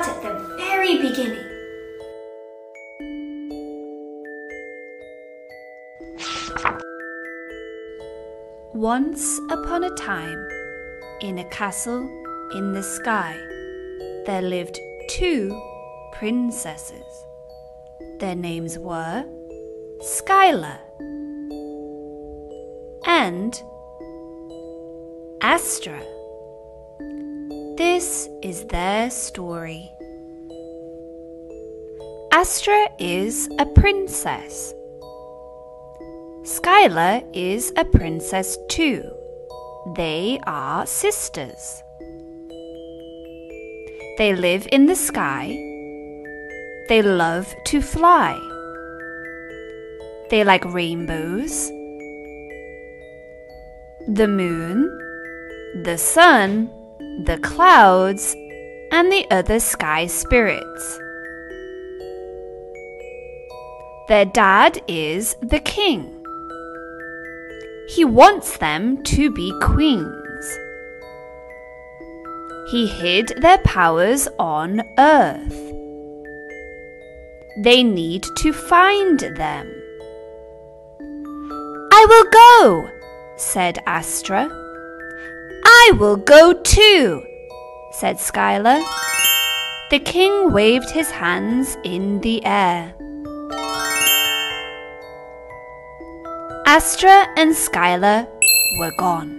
start at the very beginning. Once upon a time, in a castle in the sky, there lived 2 princesses. Their names were Skyla and Astra. This is their story. Astra is a princess. Skyla is a princess too. They are sisters. They live in the sky. They love to fly. They like rainbows, the moon, the sun, the clouds, and the other sky spirits. Their dad is the king. He wants them to be queens. He hid their powers on Earth. They need to find them. "I will go," said Astra. "I will go too," said Skyla. The king waved his hands in the air. Astra and Skyla were gone.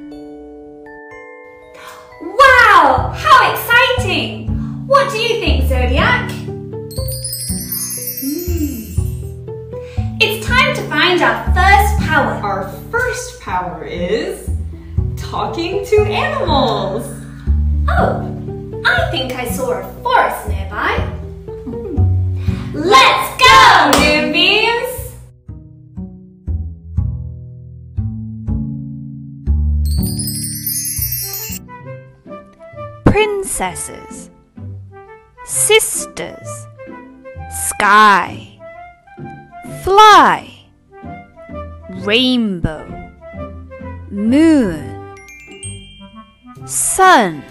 Wow! How exciting! What do you think, Zodiac? It's time to find our first power. Our first power is talking to animals. Oh, I think I saw a forest nearby. Let's go, Moonbeams! Princesses, sisters, sky, fly, rainbow, moon, sun,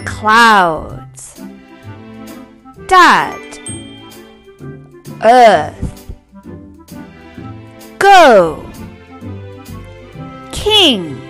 clouds, dad, earth, go, king,